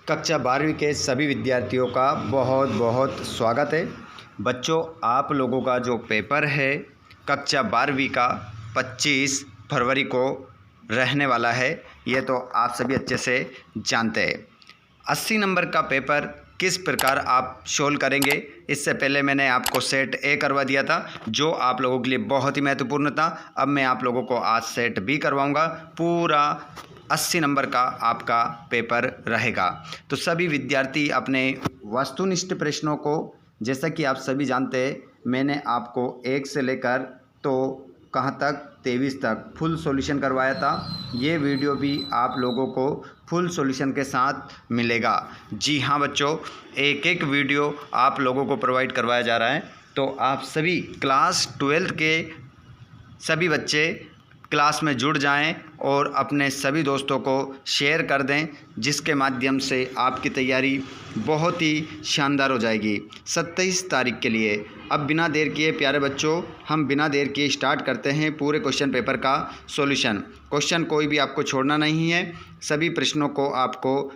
कक्षा 12वीं के सभी विद्यार्थियों का बहुत बहुत स्वागत है। बच्चों, आप लोगों का जो पेपर है कक्षा 12वीं का 25 फरवरी को रहने वाला है, ये तो आप सभी अच्छे से जानते हैं। 80 नंबर का पेपर किस प्रकार आप सोल्व करेंगे, इससे पहले मैंने आपको सेट ए करवा दिया था जो आप लोगों के लिए बहुत ही महत्वपूर्ण था। अब मैं आप लोगों को आज सेट बी करवाऊंगा। पूरा 80 नंबर का आपका पेपर रहेगा। तो सभी विद्यार्थी अपने वस्तुनिष्ठ प्रश्नों को, जैसा कि आप सभी जानते हैं, मैंने आपको 1 से लेकर तो कहाँ तक 23 तक फुल सॉल्यूशन करवाया था। ये वीडियो भी आप लोगों को फुल सॉल्यूशन के साथ मिलेगा। जी हाँ बच्चों, एक एक वीडियो आप लोगों को प्रोवाइड करवाया जा रहा है। तो आप सभी क्लास 12 के सभी बच्चे क्लास में जुड़ जाएं और अपने सभी दोस्तों को शेयर कर दें, जिसके माध्यम से आपकी तैयारी बहुत ही शानदार हो जाएगी 27 तारीख के लिए। अब बिना देर किए प्यारे बच्चों, हम बिना देर किए स्टार्ट करते हैं पूरे क्वेश्चन पेपर का सॉल्यूशन। क्वेश्चन कोई भी आपको छोड़ना नहीं है, सभी प्रश्नों को आपको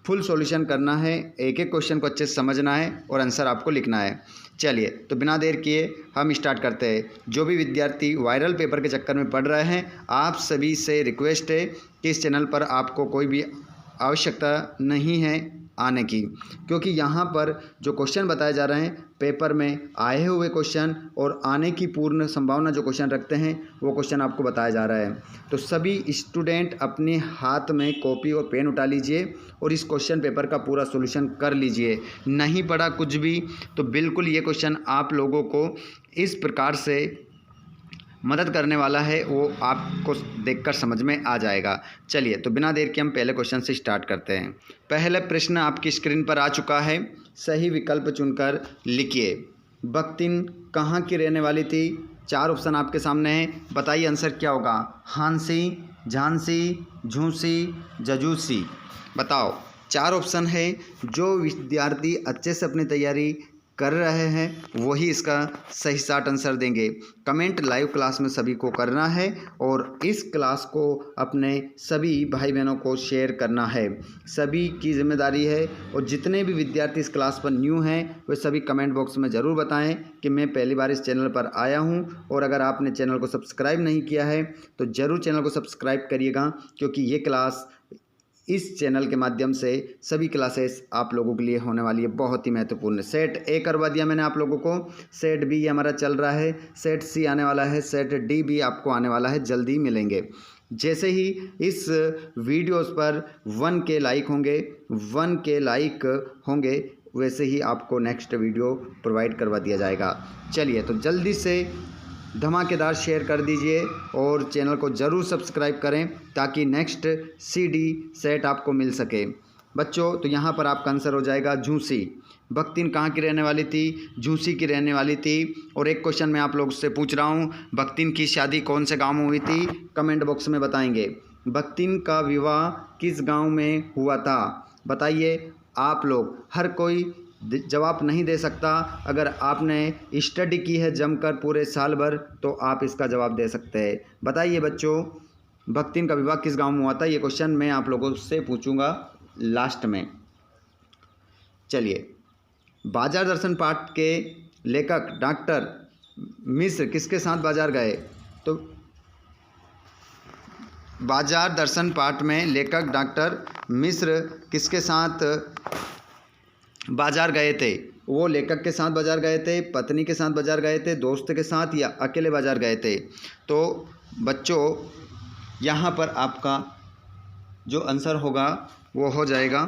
फुल सॉल्यूशन करना है, एक एक क्वेश्चन को अच्छे से समझना है और आंसर आपको लिखना है। चलिए, तो बिना देर किए हम स्टार्ट करते हैं। जो भी विद्यार्थी वायरल पेपर के चक्कर में पढ़ रहे हैं, आप सभी से रिक्वेस्ट है कि इस चैनल पर आपको कोई भी आवश्यकता नहीं है आने की, क्योंकि यहाँ पर जो क्वेश्चन बताए जा रहे हैं पेपर में आए हुए क्वेश्चन और आने की पूर्ण संभावना जो क्वेश्चन रखते हैं वो क्वेश्चन आपको बताया जा रहा है। तो सभी स्टूडेंट अपने हाथ में कॉपी और पेन उठा लीजिए और इस क्वेश्चन पेपर का पूरा सॉल्यूशन कर लीजिए। नहीं पढ़ा कुछ भी तो बिल्कुल ये क्वेश्चन आप लोगों को इस प्रकार से मदद करने वाला है, वो आपको देखकर समझ में आ जाएगा। चलिए, तो बिना देर के हम पहले क्वेश्चन से स्टार्ट करते हैं। पहला प्रश्न आपकी स्क्रीन पर आ चुका है, सही विकल्प चुनकर लिखिए। बख्तिन कहाँ की रहने वाली थी? 4 ऑप्शन आपके सामने हैं, बताइए आंसर क्या होगा। हांसी, झांसी, झूसी, जजूसी। बताओ, 4 ऑप्शन है। जो विद्यार्थी अच्छे से अपनी तैयारी कर रहे हैं वही इसका सही शार्ट आंसर देंगे। कमेंट लाइव क्लास में सभी को करना है और इस क्लास को अपने सभी भाई बहनों को शेयर करना है, सभी की जिम्मेदारी है। और जितने भी विद्यार्थी इस क्लास पर न्यू हैं वे सभी कमेंट बॉक्स में ज़रूर बताएं कि मैं पहली बार इस चैनल पर आया हूं। और अगर आपने चैनल को सब्सक्राइब नहीं किया है तो ज़रूर चैनल को सब्सक्राइब करिएगा, क्योंकि ये क्लास इस चैनल के माध्यम से सभी क्लासेस आप लोगों के लिए होने वाली है बहुत ही महत्वपूर्ण। सेट ए करवा दिया मैंने आप लोगों को, सेट बी हमारा चल रहा है, सेट सी आने वाला है, सेट डी भी आपको आने वाला है, जल्दी मिलेंगे। जैसे ही इस वीडियोस पर 1 के लाइक होंगे, 1 के लाइक होंगे, वैसे ही आपको नेक्स्ट वीडियो प्रोवाइड करवा दिया जाएगा। चलिए, तो जल्दी से धमाकेदार शेयर कर दीजिए और चैनल को ज़रूर सब्सक्राइब करें ताकि नेक्स्ट सीडी सेट आपको मिल सके। बच्चों, तो यहाँ पर आपका आंसर हो जाएगा झूसी। बख्तिन कहाँ की रहने वाली थी? झूसी की रहने वाली थी। और एक क्वेश्चन मैं आप लोग से पूछ रहा हूँ, बख्तिन की शादी कौन से गांव में हुई थी? कमेंट बॉक्स में बताएंगे। बख्तिन का विवाह किस गाँव में हुआ था? बताइए। आप लोग हर कोई जवाब नहीं दे सकता। अगर आपने स्टडी की है जमकर पूरे साल भर तो आप इसका जवाब दे सकते हैं। बताइए बच्चों, बख्तिन का विवाह किस गांव में हुआ था? ये क्वेश्चन मैं आप लोगों से पूछूंगा लास्ट में। चलिए, बाजार दर्शन पाठ के लेखक डॉक्टर मिश्र किसके साथ बाजार गए? तो बाजार दर्शन पाठ में लेखक डॉक्टर मिश्र किसके साथ बाजार गए थे? वो लेखक के साथ बाजार गए थे, पत्नी के साथ बाजार गए थे, दोस्त के साथ, या अकेले बाजार गए थे? तो बच्चों, यहाँ पर आपका जो आंसर होगा वो हो जाएगा।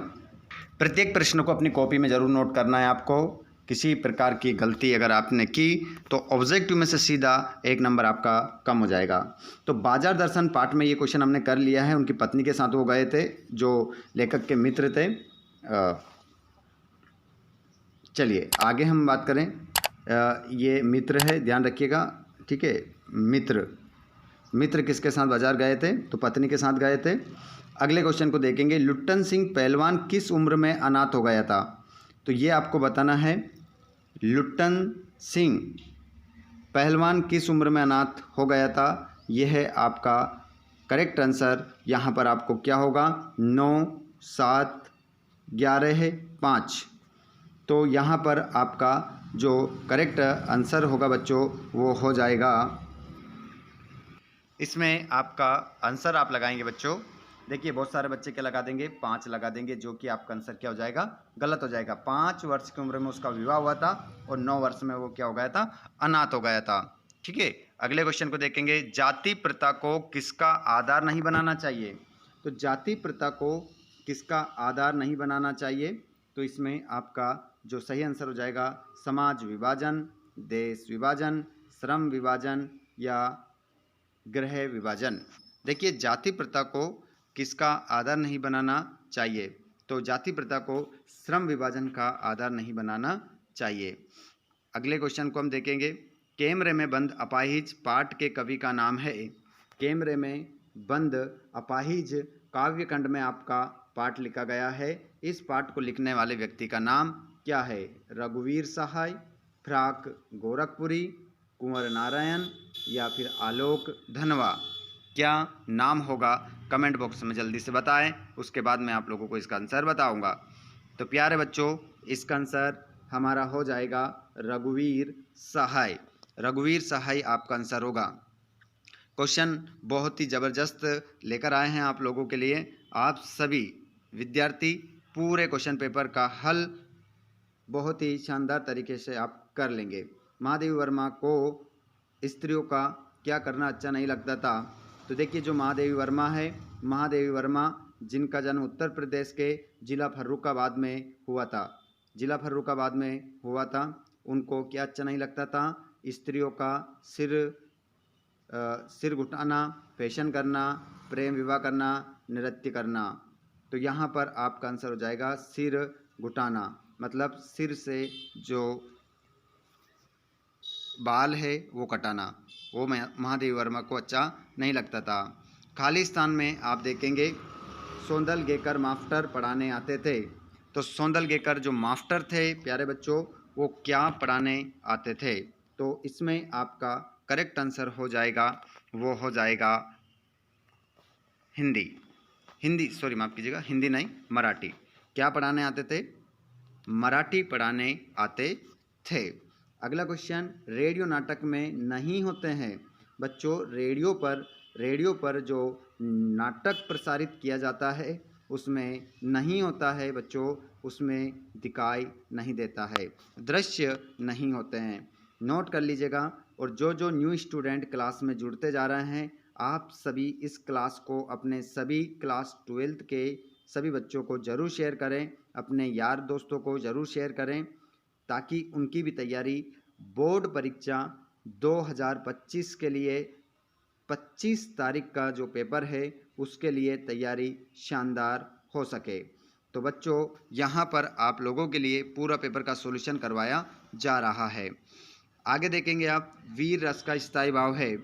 प्रत्येक प्रश्न को अपनी कॉपी में ज़रूर नोट करना है आपको। किसी प्रकार की गलती अगर आपने की तो ऑब्जेक्टिव में से सीधा 1 नंबर आपका कम हो जाएगा। तो बाजार दर्शन पाठ में ये क्वेश्चन हमने कर लिया है। उनकी पत्नी के साथ वो गए थे जो लेखक के मित्र थे। चलिए आगे हम बात करें। ये मित्र है, ध्यान रखिएगा, ठीक है। मित्र किसके साथ बाजार गए थे? तो पत्नी के साथ गए थे। अगले क्वेश्चन को देखेंगे। लुट्टन सिंह पहलवान किस उम्र में अनाथ हो गया था? तो ये आपको बताना है। लुट्टन सिंह पहलवान किस उम्र में अनाथ हो गया था? यह है आपका करेक्ट आंसर। यहाँ पर आपको क्या होगा? 9, 7, 11 5। तो यहाँ पर आपका जो करेक्ट आंसर होगा बच्चों वो हो जाएगा, इसमें आपका आंसर आप लगाएंगे बच्चों, देखिए बहुत सारे बच्चे क्या लगा देंगे, 5 लगा देंगे, जो कि आपका आंसर क्या हो जाएगा, गलत हो जाएगा। 5 वर्ष की उम्र में उसका विवाह हुआ था और 9 वर्ष में वो क्या हो गया था, अनाथ हो गया था। ठीक है, अगले क्वेश्चन को देखेंगे। जाति प्रथा को किसका आधार नहीं बनाना चाहिए? तो जाति प्रथा को किसका आधार नहीं बनाना चाहिए? तो इसमें आपका जो सही आंसर हो जाएगा, समाज विभाजन, देश विभाजन, श्रम विभाजन या गृह विभाजन। देखिए जाति प्रथा को किसका आधार नहीं बनाना चाहिए? तो जाति प्रथा को श्रम विभाजन का आधार नहीं बनाना चाहिए। अगले क्वेश्चन को हम देखेंगे। कैमरे में बंद अपाहिज पाठ के कवि का नाम है? कैमरे में बंद अपाहिज काव्य खंड में आपका पाठ लिखा गया है। इस पाठ को लिखने वाले व्यक्ति का नाम क्या है? रघुवीर सहाय, फ्राक गोरखपुरी, कुंवर नारायण या फिर आलोक धनवा। क्या नाम होगा? कमेंट बॉक्स में जल्दी से बताएं, उसके बाद मैं आप लोगों को इसका आंसर बताऊंगा। तो प्यारे बच्चों, इसका आंसर हमारा हो जाएगा रघुवीर सहाय। रघुवीर सहाय आपका आंसर होगा। क्वेश्चन बहुत ही ज़बरदस्त लेकर आए हैं आप लोगों के लिए। आप सभी विद्यार्थी पूरे क्वेश्चन पेपर का हल बहुत ही शानदार तरीके से आप कर लेंगे। महादेवी वर्मा को स्त्रियों का क्या करना अच्छा नहीं लगता था? तो देखिए जो महादेवी वर्मा है, महादेवी वर्मा जिनका जन्म उत्तर प्रदेश के जिला फर्रुखाबाद में हुआ था, जिला फर्रुखाबाद में हुआ था, उनको क्या अच्छा नहीं लगता था? स्त्रियों का सिर घुटाना, फैशन करना, प्रेम विवाह करना, नृत्य करना। तो यहाँ पर आपका आंसर हो जाएगा सिर घुटाना, मतलब सिर से जो बाल है वो कटाना, वो महादेवी वर्मा को अच्छा नहीं लगता था। खालिस्तान में आप देखेंगे सौंदलगेकर मास्टर पढ़ाने आते थे। तो सौंदलगेकर जो मास्टर थे प्यारे बच्चों, वो क्या पढ़ाने आते थे? तो इसमें आपका करेक्ट आंसर हो जाएगा, वो हो जाएगा हिंदी। हिंदी सॉरी माफ़ कीजिएगा, हिंदी नहीं मराठी। क्या पढ़ाने आते थे? मराठी पढ़ाने आते थे। अगला क्वेश्चन, रेडियो नाटक में नहीं होते हैं बच्चों। रेडियो पर जो नाटक प्रसारित किया जाता है उसमें नहीं होता है बच्चों, उसमें दिखाई नहीं देता है, दृश्य नहीं होते हैं। नोट कर लीजिएगा। और जो न्यू स्टूडेंट क्लास में जुड़ते जा रहे हैं, आप सभी इस क्लास को अपने सभी क्लास 12th के सभी बच्चों को ज़रूर शेयर करें, अपने यार दोस्तों को ज़रूर शेयर करें, ताकि उनकी भी तैयारी बोर्ड परीक्षा 2025 के लिए 25 तारीख का जो पेपर है उसके लिए तैयारी शानदार हो सके। तो बच्चों यहाँ पर आप लोगों के लिए पूरा पेपर का सॉल्यूशन करवाया जा रहा है। आगे देखेंगे आप, वीर रस का स्थायी भाव है।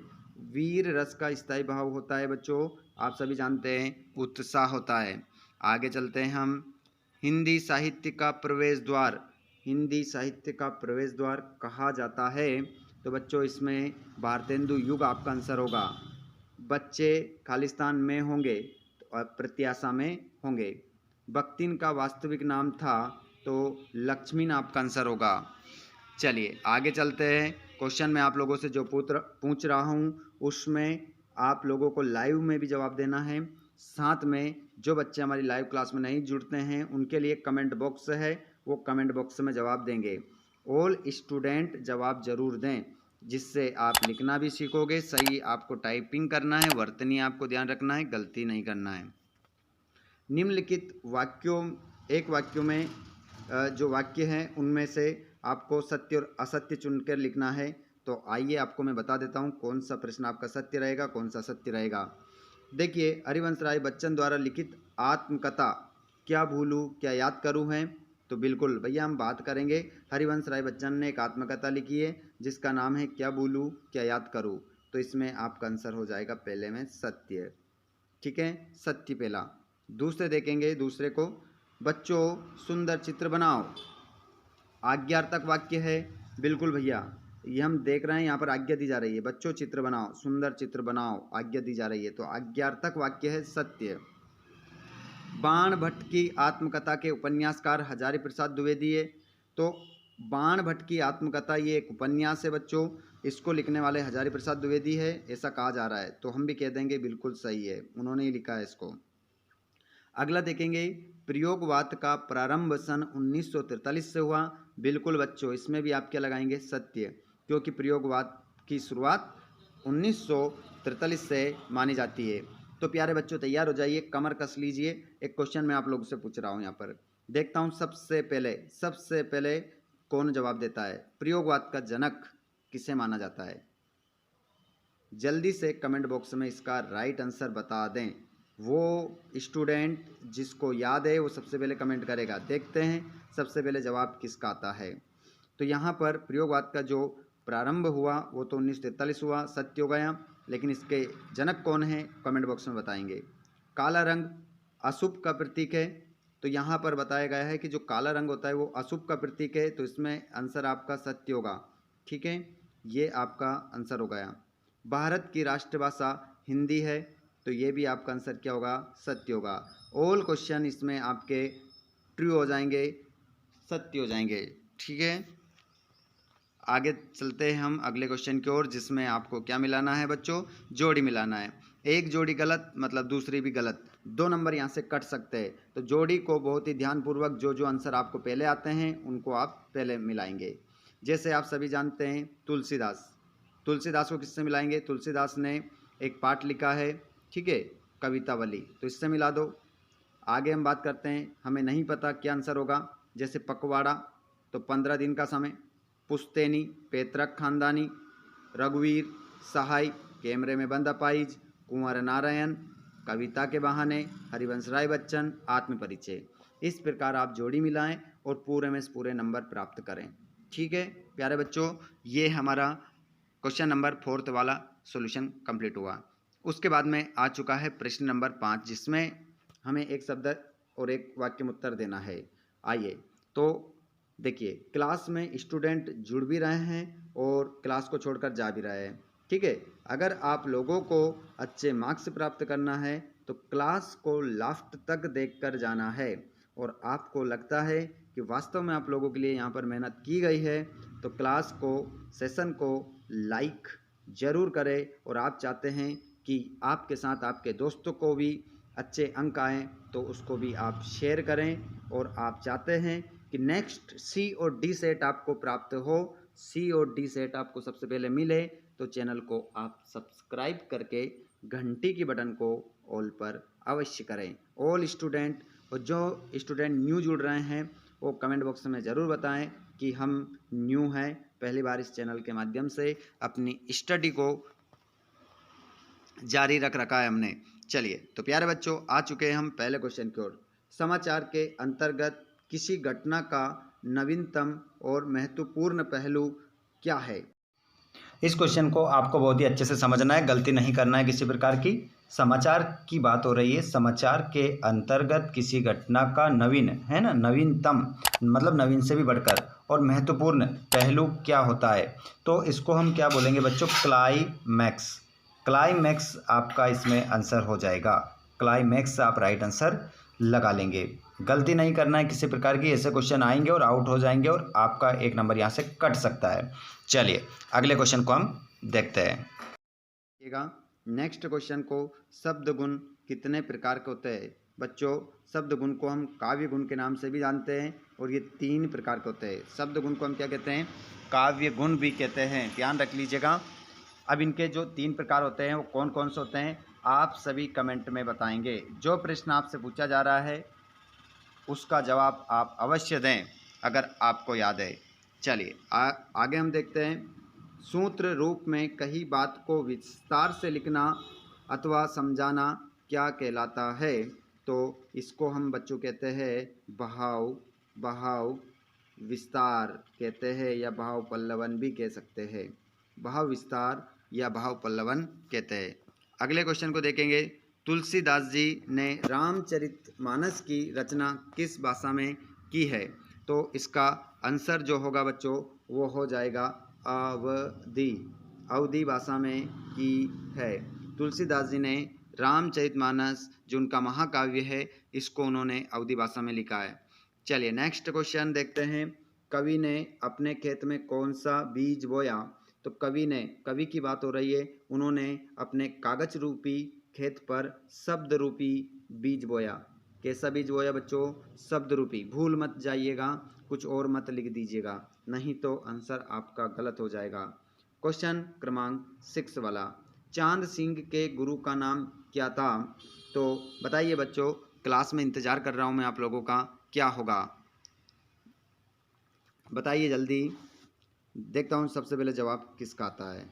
वीर रस का स्थायी भाव होता है बच्चों, आप सभी जानते हैं, उत्साह होता है। आगे चलते हैं हम। हिंदी साहित्य का प्रवेश द्वार, हिंदी साहित्य का प्रवेश द्वार कहा जाता है। तो बच्चों इसमें भारतेंदु युग आपका आंसर होगा। बच्चे खालिस्तान में होंगे और प्रत्याशा में होंगे। बख्तिन का वास्तविक नाम था, तो लक्ष्मीन आपका आंसर होगा। चलिए आगे चलते हैं। क्वेश्चन मैं आप लोगों से जो पूछ रहा हूँ उसमें आप लोगों को लाइव में भी जवाब देना है। साथ में जो बच्चे हमारी लाइव क्लास में नहीं जुड़ते हैं उनके लिए कमेंट बॉक्स है, वो कमेंट बॉक्स में जवाब देंगे। ऑल स्टूडेंट जवाब जरूर दें, जिससे आप लिखना भी सीखोगे। सही आपको टाइपिंग करना है, वर्तनी आपको ध्यान रखना है, गलती नहीं करना है। निम्नलिखित वाक्यों, एक वाक्यों में जो वाक्य हैं उनमें से आपको सत्य और असत्य चुनकर लिखना है। तो आइए आपको मैं बता देता हूँ कौन सा प्रश्न आपका सत्य रहेगा, कौन सा असत्य रहेगा। देखिए, हरिवंश राय बच्चन द्वारा लिखित आत्मकथा क्या भूलूं क्या याद करूं है। तो बिल्कुल भैया हम बात करेंगे, हरिवंश राय बच्चन ने एक आत्मकथा लिखी है जिसका नाम है क्या भूलूं क्या याद करूं। तो इसमें आपका आंसर हो जाएगा पहले में सत्य। ठीक है, सत्य पहला। दूसरे देखेंगे, दूसरे को, बच्चों सुंदर चित्र बनाओ। आज्ञार्थक वाक्य है, बिल्कुल भैया ये हम देख रहे हैं, यहाँ पर आज्ञा दी जा रही है, बच्चों चित्र बनाओ, सुंदर चित्र बनाओ, आज्ञा दी जा रही है, तो आज्ञार्थक वाक्य है सत्य। बाण भट्ट की आत्मकथा के उपन्यासकार हजारी प्रसाद द्विवेदी है। तो बाण भट्ट की आत्मकथा ये एक उपन्यास है बच्चों, इसको लिखने वाले हजारी प्रसाद द्विवेदी है, ऐसा कहा जा रहा है। तो हम भी कह देंगे बिल्कुल सही है, उन्होंने ही लिखा है इसको। अगला देखेंगे, प्रयोगवाद का प्रारंभ सन 1943 से हुआ। बिल्कुल बच्चों, इसमें भी आप क्या लगाएंगे? सत्य, क्योंकि प्रयोगवाद की शुरुआत 1943 से मानी जाती है। तो प्यारे बच्चों तैयार हो जाइए, कमर कस लीजिए। एक क्वेश्चन मैं आप लोगों से पूछ रहा हूँ, यहाँ पर देखता हूँ सबसे पहले कौन जवाब देता है। प्रयोगवाद का जनक किसे माना जाता है? जल्दी से कमेंट बॉक्स में इसका राइट आंसर बता दें। वो स्टूडेंट जिसको याद है वो सबसे पहले कमेंट करेगा। देखते हैं सबसे पहले जवाब किसका आता है। तो यहाँ पर प्रयोगवाद का जो प्रारंभ हुआ वो तो 1943 हुआ, सत्य हो गया। लेकिन इसके जनक कौन है, कमेंट बॉक्स में बताएंगे। काला रंग अशुभ का प्रतीक है, तो यहाँ पर बताया गया है कि जो काला रंग होता है वो अशुभ का प्रतीक है, तो इसमें आंसर आपका सत्य होगा। ठीक है, ये आपका आंसर हो गया। भारत की राष्ट्रभाषा हिंदी है, तो ये भी आपका आंसर क्या होगा? सत्य होगा। ऑल क्वेश्चन इसमें आपके ट्रू हो जाएंगे, सत्य हो जाएंगे। ठीक है, आगे चलते हैं हम अगले क्वेश्चन की ओर, जिसमें आपको क्या मिलाना है बच्चों? जोड़ी मिलाना है। एक जोड़ी गलत मतलब दूसरी भी गलत, 2 नंबर यहाँ से कट सकते हैं। तो जोड़ी को बहुत ही ध्यानपूर्वक जो जो आंसर आपको पहले आते हैं उनको आप पहले मिलाएंगे। जैसे आप सभी जानते हैं तुलसीदास को किससे मिलाएंगे? तुलसीदास ने एक पाठ लिखा है, ठीक है, कवितावली, तो इससे मिला दो। आगे हम बात करते हैं, हमें नहीं पता क्या आंसर होगा। जैसे पखवाड़ा, तो 15 दिन का समय। पुश्तैनी, पैतृक खानदानी। रघुवीर, सहाय, कैमरे में बंद अपाइज। कुंवर नारायण, कविता के बहाने। हरिवंश राय बच्चन, आत्मपरिचय। इस प्रकार आप जोड़ी मिलाएं और पूरे में से पूरे नंबर प्राप्त करें। ठीक है प्यारे बच्चों, ये हमारा क्वेश्चन नंबर 4 वाला सॉल्यूशन कंप्लीट हुआ। उसके बाद में आ चुका है प्रश्न नंबर 5, जिसमें हमें एक शब्द और एक वाक्य में उत्तर देना है। आइए तो देखिए, क्लास में स्टूडेंट जुड़ भी रहे हैं और क्लास को छोड़कर जा भी रहे हैं। ठीक है, अगर आप लोगों को अच्छे मार्क्स प्राप्त करना है तो क्लास को लास्ट तक देखकर जाना है। और आपको लगता है कि वास्तव में आप लोगों के लिए यहाँ पर मेहनत की गई है, तो क्लास को, सेशन को लाइक ज़रूर करें। और आप चाहते हैं कि आपके साथ आपके दोस्तों को भी अच्छे अंक आएँ, तो उसको भी आप शेयर करें। और आप चाहते हैं कि नेक्स्ट सी और डी सेट आपको प्राप्त हो, सी और डी सेट आपको सबसे पहले मिले, तो चैनल को आप सब्सक्राइब करके घंटी की बटन को ऑल पर अवश्य करें। ऑल स्टूडेंट और जो स्टूडेंट न्यू जुड़ रहे हैं वो कमेंट बॉक्स में ज़रूर बताएं कि हम न्यू हैं, पहली बार इस चैनल के माध्यम से अपनी स्टडी को जारी रखा है हमने। चलिए तो प्यारे बच्चों, आ चुके हैं हम पहले क्वेश्चन की ओर। समाचार के अंतर्गत किसी घटना का नवीनतम और महत्वपूर्ण पहलू क्या है? इस क्वेश्चन को आपको बहुत ही अच्छे से समझना है, गलती नहीं करना है किसी प्रकार की। समाचार की बात हो रही है, समाचार के अंतर्गत किसी घटना का नवीन, है ना, नवीनतम मतलब नवीन से भी बढ़कर, और महत्वपूर्ण पहलू क्या होता है? तो इसको हम क्या बोलेंगे बच्चों? क्लाइमैक्स। क्लाइमैक्स आपका इसमें आंसर हो जाएगा। क्लाइमैक्स आप राइट आंसर लगा लेंगे। गलती नहीं करना है किसी प्रकार की, ऐसे क्वेश्चन आएंगे और आउट हो जाएंगे और आपका एक नंबर यहाँ से कट सकता है। चलिए अगले क्वेश्चन को हम देखते हैं। नेक्स्ट क्वेश्चन को, शब्द गुण कितने प्रकार के होते हैं? बच्चों, शब्द गुण को हम काव्य गुण के नाम से भी जानते हैं और ये 3 प्रकार के होते हैं। शब्द गुण को हम क्या कहते हैं? काव्य गुण भी कहते हैं, ध्यान रख लीजिएगा। अब इनके जो 3 प्रकार होते हैं वो कौन कौन से होते हैं, आप सभी कमेंट में बताएंगे। जो प्रश्न आपसे पूछा जा रहा है उसका जवाब आप अवश्य दें अगर आपको याद है। चलिए आगे हम देखते हैं। सूत्र रूप में कही बात को विस्तार से लिखना अथवा समझाना क्या कहलाता है? तो इसको हम बच्चों कहते हैं भाव विस्तार कहते हैं, या भाव पल्लवन भी कह सकते हैं। भाव विस्तार या भाव पल्लवन कहते हैं। अगले क्वेश्चन को देखेंगे। तुलसीदास जी ने रामचरितमानस की रचना किस भाषा में की है? तो इसका आंसर जो होगा बच्चों वो हो जाएगा अवधी भाषा में की है। तुलसीदास जी ने रामचरितमानस जो उनका महाकाव्य है, इसको उन्होंने अवधी भाषा में लिखा है। चलिए नेक्स्ट क्वेश्चन देखते हैं। कवि ने अपने खेत में कौन सा बीज बोया? तो कवि की बात हो रही है, उन्होंने अपने कागज रूपी खेत पर शब्द रूपी बीज बोया। कैसा बीज बोया बच्चों? शब्द रूपी। भूल मत जाइएगा, कुछ और मत लिख दीजिएगा, नहीं तो आंसर आपका गलत हो जाएगा। क्वेश्चन क्रमांक 6 वाला, चांद सिंह के गुरु का नाम क्या था? तो बताइए बच्चों, क्लास में इंतजार कर रहा हूं मैं आप लोगों का, क्या होगा बताइए जल्दी। देखता हूं सबसे पहले जवाब किसका आता है।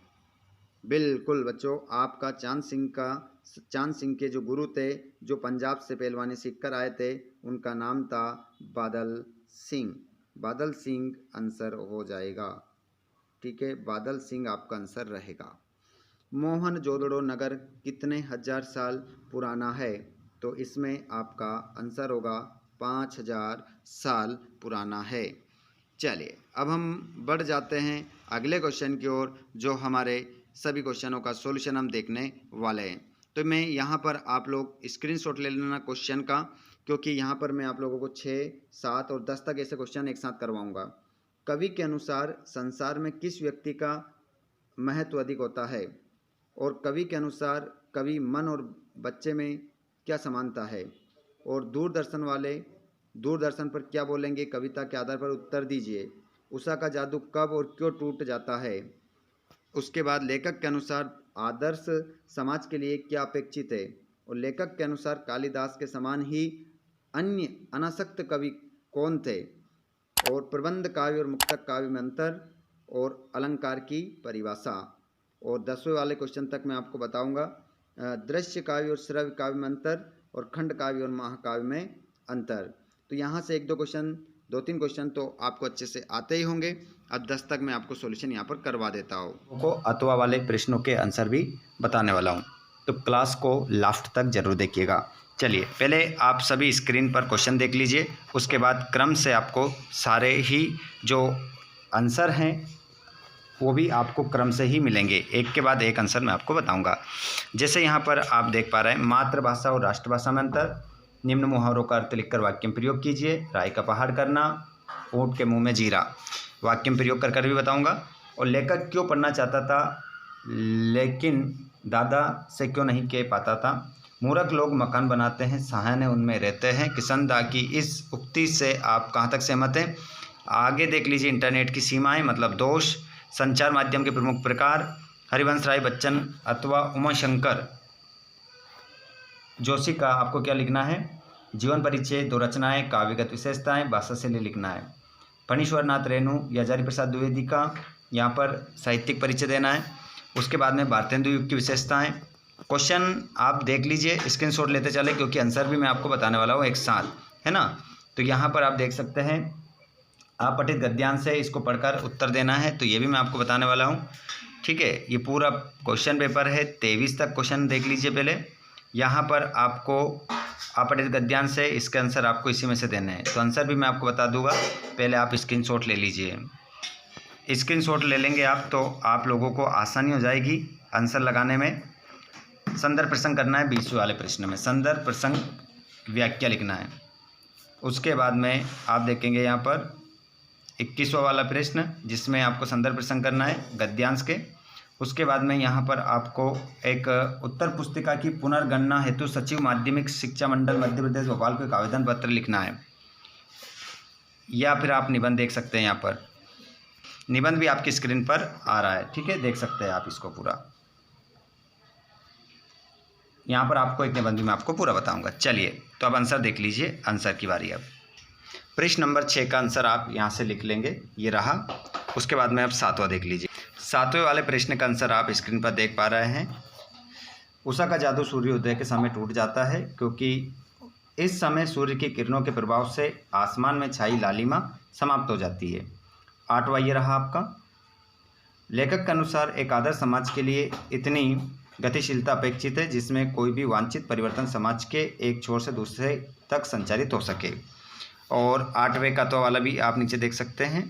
बिल्कुल बच्चों, आपका चांद सिंह के जो गुरु थे, जो पंजाब से पहलवानी सीख कर आए थे, उनका नाम था बादल सिंह। बादल सिंह आंसर हो जाएगा। ठीक है, बादल सिंह आपका आंसर रहेगा। मोहनजोदड़ो नगर कितने हजार साल पुराना है? तो इसमें आपका आंसर होगा 5000 साल पुराना है। चलिए अब हम बढ़ जाते हैं अगले क्वेश्चन की ओर, जो हमारे सभी क्वेश्चनों का सॉल्यूशन हम देखने वाले हैं। तो मैं यहाँ पर आप लोग स्क्रीनशॉट ले लेना क्वेश्चन का, क्योंकि यहाँ पर मैं आप लोगों को 6, 7 और 10 तक ऐसे क्वेश्चन एक साथ करवाऊँगा। कवि के अनुसार संसार में किस व्यक्ति का महत्व अधिक होता है? और कवि के अनुसार कवि मन और बच्चे में क्या समानता है? और दूरदर्शन पर क्या बोलेंगे? कविता के आधार पर उत्तर दीजिए। उषा का जादू कब और क्यों टूट जाता है? उसके बाद लेखक के अनुसार आदर्श समाज के लिए क्या अपेक्षित है? और लेखक के अनुसार कालिदास के समान ही अन्य अनासक्त कवि कौन थे? और प्रबंध काव्य और मुक्तक काव्य में अंतर और अलंकार की परिभाषा। और 10वें वाले क्वेश्चन तक मैं आपको बताऊंगा। दृश्य काव्य और श्रव्य काव्य में अंतर और खंड काव्य और महाकाव्य में अंतर। तो यहाँ से 2-3 क्वेश्चन तो आपको अच्छे से आते ही होंगे। अब 10 तक मैं आपको सॉल्यूशन यहाँ पर करवा देता हूँ। को अथवा वाले प्रश्नों के आंसर भी बताने वाला हूँ, तो क्लास को लास्ट तक जरूर देखिएगा। चलिए पहले आप सभी स्क्रीन पर क्वेश्चन देख लीजिए, उसके बाद क्रम से आपको सारे ही जो आंसर हैं वो भी आपको क्रम से ही मिलेंगे, एक के बाद एक आंसर मैं आपको बताऊंगा। जैसे यहाँ पर आप देख पा रहे हैं, मातृभाषा और राष्ट्रभाषा में अंतर, निम्न मुहावरों का अर्थ लिखकर वाक्य में प्रयोग कीजिए, राय का पहाड़ करना, ऊँट के मुंह में जीरा, वाक्य में प्रयोग कर भी बताऊंगा। और लेखक क्यों पढ़ना चाहता था लेकिन दादा से क्यों नहीं कह पाता था, मूर्ख लोग मकान बनाते हैं, सयाने उनमें रहते हैं, किशनदा की इस उक्ति से आप कहाँ तक सहमत हैं? आगे देख लीजिए, इंटरनेट की सीमाएं मतलब दोष, संचार माध्यम के प्रमुख प्रकार, हरिवंश राय बच्चन अथवा उमाशंकर जोशी का आपको क्या लिखना है? जीवन परिचय, 2 रचनाएं, काव्यगत विशेषताएं, भाषा शैली लिखना है। फणीश्वरनाथ रेणु या हजारी प्रसाद द्विवेदी का यहाँ पर साहित्यिक परिचय देना है। उसके बाद में भारतेंदु युग की विशेषताएं। क्वेश्चन आप देख लीजिए, स्क्रीनशॉट लेते चले, क्योंकि आंसर भी मैं आपको बताने वाला हूँ एक साथ, है ना। तो यहाँ पर आप देख सकते हैं, आप पठित गद्यांश से इसको पढ़कर उत्तर देना है, तो ये भी मैं आपको बताने वाला हूँ। ठीक है, ये पूरा क्वेश्चन पेपर है, 23 तक क्वेश्चन देख लीजिए पहले। यहाँ पर आपको अपठित गद्यांश से इसके आंसर आपको इसी में से देने हैं, तो आंसर भी मैं आपको बता दूंगा, पहले आप स्क्रीनशॉट ले लीजिए। स्क्रीनशॉट ले लेंगे आप तो आप लोगों को आसानी हो जाएगी आंसर लगाने में। संदर्भ प्रसंग करना है 20वें वाले प्रश्न में, संदर्भ प्रसंग व्याख्या लिखना है। उसके बाद में आप देखेंगे यहाँ पर 21वां वाला प्रश्न, जिसमें आपको संदर्भ प्रसंग करना है गद्यांश के। उसके बाद में यहाँ पर आपको एक उत्तर पुस्तिका की पुनर्गणना हेतु सचिव माध्यमिक शिक्षा मंडल मध्य प्रदेश भोपाल को एक आवेदन पत्र लिखना है, या फिर आप निबंध देख सकते हैं। यहाँ पर निबंध भी आपकी स्क्रीन पर आ रहा है, ठीक है, देख सकते हैं आप इसको पूरा। यहाँ पर आपको एक निबंध भी मैं आपको पूरा बताऊंगा। चलिए तो अब आंसर देख लीजिए, आंसर की बारी। अब प्रश्न नंबर 6 का आंसर आप यहाँ से लिख लेंगे, ये रहा। उसके बाद में अब 7वां देख लीजिए। 7वें वाले प्रश्न का आंसर आप स्क्रीन पर देख पा रहे हैं। उषा का जादू सूर्योदय के समय टूट जाता है, क्योंकि इस समय सूर्य की किरणों के प्रभाव से आसमान में छाई लालिमा समाप्त हो जाती है। 8वां ये रहा आपका। लेखक के अनुसार एक आदर्श समाज के लिए इतनी गतिशीलता अपेक्षित है जिसमें कोई भी वांछित परिवर्तन समाज के एक छोर से दूसरे तक संचारित हो सके। और 8वें का तो वाला भी आप नीचे देख सकते हैं,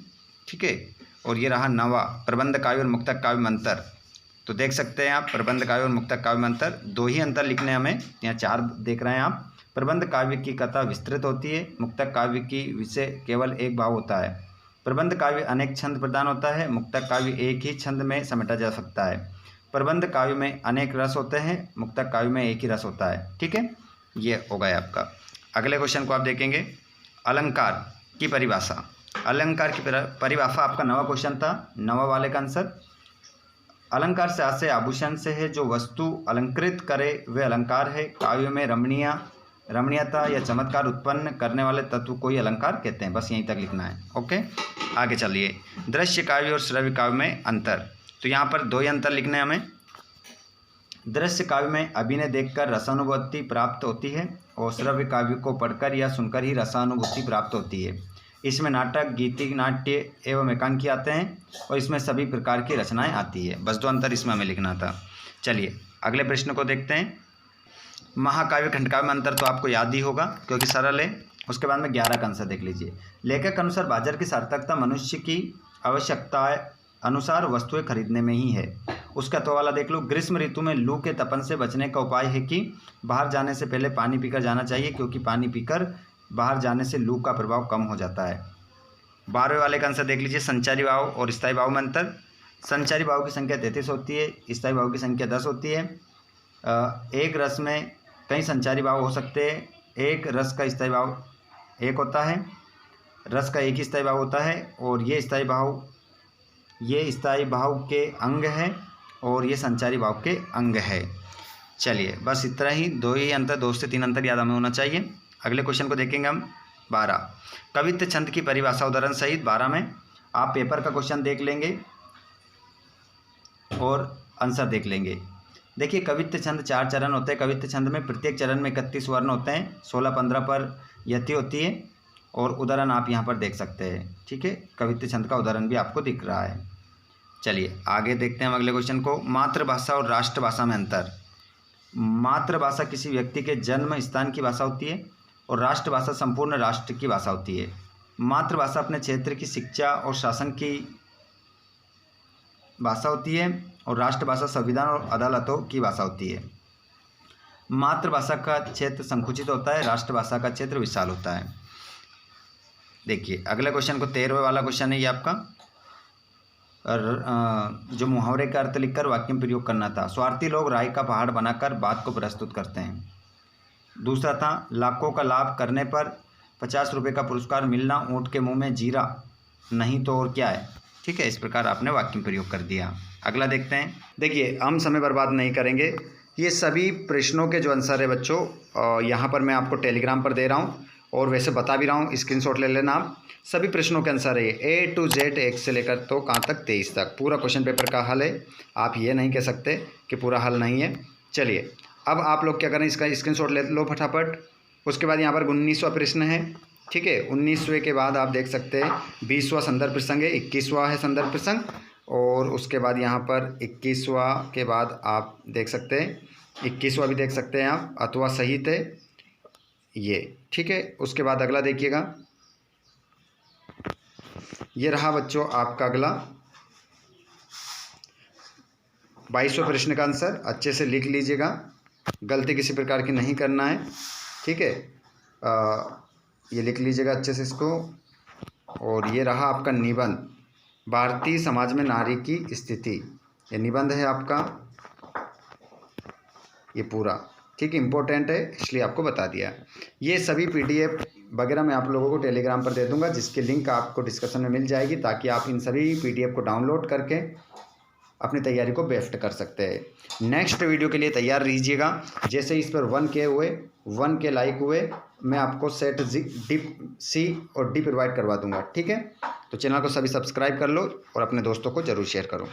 ठीक है। और ये रहा 9वां, प्रबंध काव्य और मुक्तक काव्य में अंतर। तो देख सकते हैं आप प्रबंध काव्य और मुक्तक काव्य में अंतर, 2 ही अंतर लिखने हमें, यहाँ 4 देख रहे हैं आप। प्रबंध काव्य की कथा विस्तृत होती है, मुक्तक काव्य की विषय केवल एक भाव होता है। प्रबंध काव्य अनेक छंद प्रदान होता है, मुक्तक काव्य एक ही छंद में समेटा जा सकता है। प्रबंध काव्य में अनेक रस होते हैं, मुक्तक काव्य में एक ही रस होता है। ठीक है, ये हो गया आपका। अगले क्वेश्चन को आप देखेंगे, अलंकार की परिभाषा। अलंकार की परिभाषा आपका 9वां क्वेश्चन था, 9वां वाले का आंसर। अलंकार से आशय आभूषण से है, जो वस्तु अलंकृत करे वे अलंकार है। काव्य में रमणीयता या चमत्कार उत्पन्न करने वाले तत्व को ही अलंकार कहते हैं। बस यहीं तक लिखना है। ओके, आगे चलिए। दृश्य काव्य और श्रव्य काव्य में अंतर, तो यहाँ पर 2 ही अंतर लिखने हैं हमें। दृश्य काव्य में अभिनय देखकर रसानुभूति प्राप्त होती है और श्रव्य काव्य को पढ़कर या सुनकर ही रसानुभूति प्राप्त होती है। इसमें नाटक, गीतिक, नाट्य एवं एकांकी आते हैं और इसमें सभी प्रकार की रचनाएं आती है। बस 2 अंतर इसमें हमें लिखना था। चलिए अगले प्रश्न को देखते हैं। महाकाव्य खंडकाव्य में अंतर तो आपको याद ही होगा क्योंकि सरल है। उसके बाद में 11 का आंसर देख लीजिए। लेखक के अनुसार बाजार की सार्थकता मनुष्य की आवश्यकता अनुसार वस्तुएं खरीदने में ही है। उसका तो वाला देख लो। ग्रीष्म ऋतु में लू के तपन से बचने का उपाय है कि बाहर जाने से पहले पानी पीकर जाना चाहिए, क्योंकि पानी पीकर बाहर जाने से लू का प्रभाव कम हो जाता है। 12वें वाले का आंसर देख लीजिए। संचारी भाव और स्थायी भाव में अंतर। संचारी भाव की संख्या 33 होती है, स्थायी भाव की संख्या 10 होती है। एक रस में कई संचारी भाव हो सकते हैं। एक रस का स्थायी भाव 1 होता है, रस का एक ही स्थायी भाव होता है, और ये स्थायी भाव के अंग है और ये संचारी भाव के अंग है। चलिए बस इतना ही, 2 ही अंतर, 2 से 3 अंतर याद हमें होना चाहिए। अगले क्वेश्चन को देखेंगे हम। 12 कवित्व छंद की परिभाषा उदाहरण सहित। 12 में आप पेपर का क्वेश्चन देख लेंगे और आंसर देख लेंगे। देखिए कवित्व छंद 4 चरण होते हैं। कवित्व छंद में प्रत्येक चरण में 31 वर्ण होते हैं। 16-15 पर यति होती है और उदाहरण आप यहाँ पर देख सकते हैं। ठीक है, कवित्व छंद का उदाहरण भी आपको दिख रहा है। चलिए आगे देखते हैं हम अगले क्वेश्चन को। मातृभाषा और राष्ट्रभाषा में अंतर। मातृभाषा किसी व्यक्ति के जन्म स्थान की भाषा होती है और राष्ट्रभाषा संपूर्ण राष्ट्र की भाषा होती है। मातृभाषा अपने क्षेत्र की शिक्षा और शासन की भाषा होती है और राष्ट्रभाषा संविधान और अदालतों की भाषा होती है। मातृभाषा का क्षेत्र संकुचित होता है, राष्ट्रभाषा का क्षेत्र विशाल होता है। देखिए अगले क्वेश्चन को 13वें वाला क्वेश्चन है ये आपका, जो मुहावरे का अर्थ लिखकर वाक्य में प्रयोग करना था। स्वार्थी लोग राय का पहाड़ बनाकर बात को प्रस्तुत करते हैं। दूसरा था लाखों का लाभ करने पर 50 रुपये का पुरस्कार मिलना, ऊँट के मुंह में जीरा नहीं तो और क्या है। ठीक है, इस प्रकार आपने वाक्य में प्रयोग कर दिया। अगला देखते हैं। देखिए हम समय बर्बाद नहीं करेंगे, ये सभी प्रश्नों के जो आंसर है बच्चों यहाँ पर मैं आपको टेलीग्राम पर दे रहा हूँ और वैसे बता भी रहा हूँ, स्क्रीनशॉट ले लेना आप। सभी प्रश्नों के आंसर है A to Z, 1 से लेकर तो कहाँ तक 23 तक पूरा क्वेश्चन पेपर का हल है। आप ये नहीं कह सकते कि पूरा हल नहीं है। चलिए अब आप लोग क्या करें, इसका स्क्रीनशॉट ले लो फटाफट। उसके बाद यहाँ पर 19वां प्रश्न है। ठीक है, 19वें के बाद आप देख सकते हैं 20वां संदर्भ प्रसंग है, 21वां है संदर्भ प्रसंग, और उसके बाद यहाँ पर 21वां के बाद आप देख सकते हैं 21वां भी देख सकते हैं आप, अथवा सहित है ये। ठीक है, उसके बाद अगला देखिएगा, ये रहा बच्चों आपका अगला 22वें प्रश्न का आंसर। अच्छे से लिख लीजिएगा, गलती किसी प्रकार की नहीं करना है। ठीक है, ये लिख लीजिएगा अच्छे से इसको। और ये रहा आपका निबंध, भारतीय समाज में नारी की स्थिति। ये निबंध है आपका ये पूरा। ठीक, इम्पोर्टेंट है इसलिए आपको बता दिया। ये सभी PDF वगैरह मैं आप लोगों को टेलीग्राम पर दे दूंगा, जिसकी लिंक आपको डिस्क्रिप्शन में मिल जाएगी, ताकि आप इन सभी PDF को डाउनलोड करके अपनी तैयारी को बेस्ट कर सकते हैं। नेक्स्ट वीडियो के लिए तैयार रहिएगा। जैसे इस पर 1 के लाइक हुए, मैं आपको सेट C और D प्रोवाइड करवा दूंगा। ठीक है, तो चैनल को सभी सब्सक्राइब कर लो और अपने दोस्तों को ज़रूर शेयर करो।